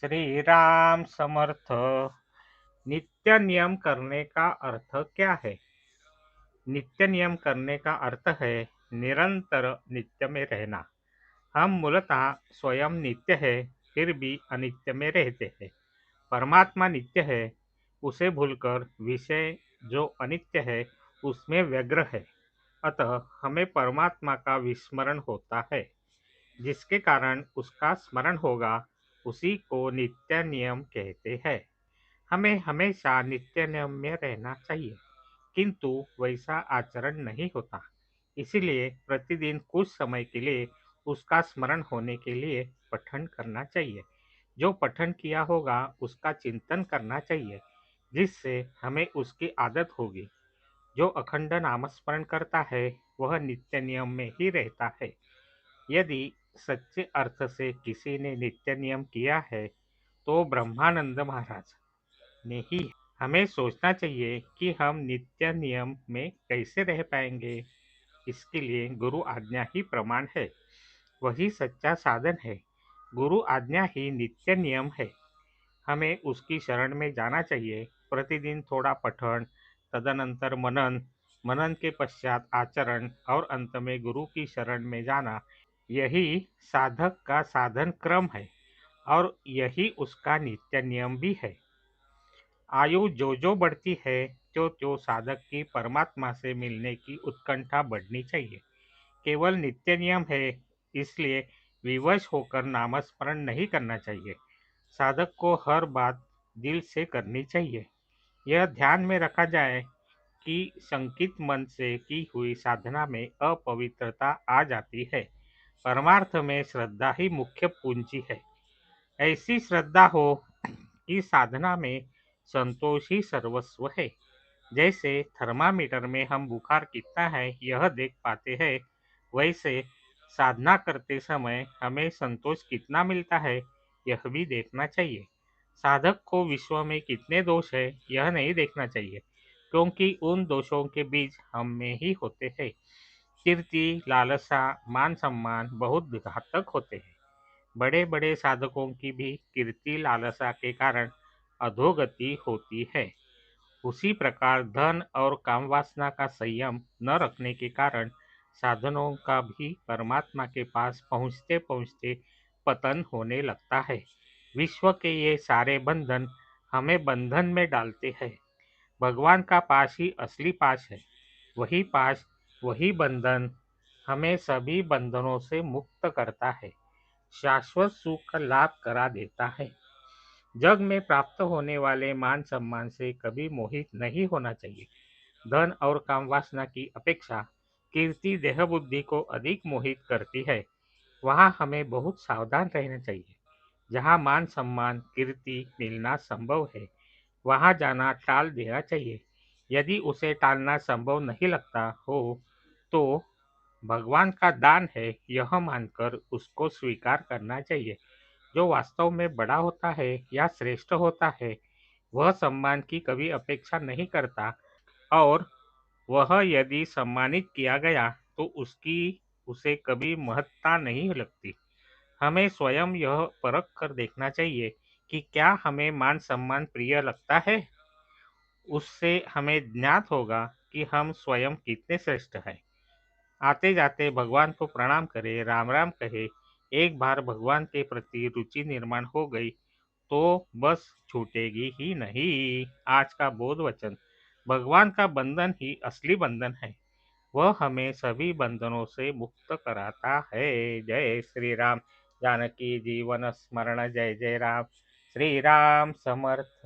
श्री राम समर्थ। नित्य नियम करने का अर्थ क्या है? नित्य नियम करने का अर्थ है निरंतर नित्य में रहना। हम मूलतः स्वयं नित्य है, फिर भी अनित्य में रहते हैं। परमात्मा नित्य है, उसे भूलकर विषय जो अनित्य है उसमें व्यग्र है। अतः हमें परमात्मा का विस्मरण होता है। जिसके कारण उसका स्मरण होगा, उसी को नित्य नियम कहते हैं। हमें हमेशा नित्य नियम में रहना चाहिए, किंतु वैसा आचरण नहीं होता। इसीलिए प्रतिदिन कुछ समय के लिए उसका स्मरण होने के लिए पठन करना चाहिए। जो पठन किया होगा उसका चिंतन करना चाहिए, जिससे हमें उसकी आदत होगी। जो अखंड नामस्मरण करता है वह नित्य नियम में ही रहता है। यदि सच्चे अर्थ से किसी ने नित्य नियम किया है तो ब्रह्मानंद महाराज ने ही। हमें सोचना चाहिए कि हम नित्य नियम में कैसे रह पाएंगे। इसके लिए गुरु आज्ञा ही प्रमाण है, वही सच्चा साधन है। गुरु आज्ञा ही नित्य नियम है। हमें उसकी शरण में जाना चाहिए। प्रतिदिन थोड़ा पठन, तदनंतर मनन, मनन के पश्चात आचरण और अंत में गुरु की शरण में जाना, यही साधक का साधन क्रम है और यही उसका नित्य नियम भी है। आयु जो बढ़ती है, त्यों साधक की परमात्मा से मिलने की उत्कंठा बढ़नी चाहिए। केवल नित्य नियम है, इसलिए विवश होकर नामस्मरण नहीं करना चाहिए। साधक को हर बात दिल से करनी चाहिए। यह ध्यान में रखा जाए कि संकित मन से की हुई साधना में अपवित्रता आ जाती है। परमार्थ में श्रद्धा ही मुख्य पूंजी है। ऐसी श्रद्धा हो कि साधना में संतोष ही सर्वस्व है। जैसे थर्मामीटर में हम बुखार कितना है यह देख पाते हैं, वैसे साधना करते समय हमें संतोष कितना मिलता है यह भी देखना चाहिए। साधक को विश्व में कितने दोष है यह नहीं देखना चाहिए, क्योंकि उन दोषों के बीज हम में ही होते हैं। कीर्ति, लालसा, मान सम्मान बहुत घातक होते हैं। बड़े बड़े साधकों की भी कीर्ति लालसा के कारण अधोगति होती है। उसी प्रकार धन और काम वासना का संयम न रखने के कारण साधनों का भी परमात्मा के पास पहुँचते पहुँचते पतन होने लगता है। विश्व के ये सारे बंधन हमें बंधन में डालते हैं। भगवान का पास ही असली पास है। वही पास, वही बंधन हमें सभी बंधनों से मुक्त करता है, शाश्वत सुख का लाभ करा देता है। जग में प्राप्त होने वाले मान सम्मान से कभी मोहित नहीं होना चाहिए। धन और काम वासना की अपेक्षा कीर्ति देह बुद्धि को अधिक मोहित करती है। वहाँ हमें बहुत सावधान रहना चाहिए। जहाँ मान सम्मान कीर्ति मिलना संभव है, वहाँ जाना टाल देना चाहिए। यदि उसे टालना संभव नहीं लगता हो तो भगवान का दान है यह मानकर उसको स्वीकार करना चाहिए। जो वास्तव में बड़ा होता है या श्रेष्ठ होता है, वह सम्मान की कभी अपेक्षा नहीं करता, और वह यदि सम्मानित किया गया तो उसकी उसे कभी महत्ता नहीं लगती। हमें स्वयं यह परख कर देखना चाहिए कि क्या हमें मान सम्मान प्रिय लगता है। उससे हमें ज्ञात होगा कि हम स्वयं कितने श्रेष्ठ हैं। आते जाते भगवान को प्रणाम करे, राम राम कहे। एक बार भगवान के प्रति रुचि निर्माण हो गई तो बस छूटेगी ही नहीं। आज का बोध वचन, भगवान का बंधन ही असली बंधन है। वह हमें सभी बंधनों से मुक्त कराता है। जय श्री राम। जानकी जीवन स्मरण। जय जय राम। श्री राम समर्थ।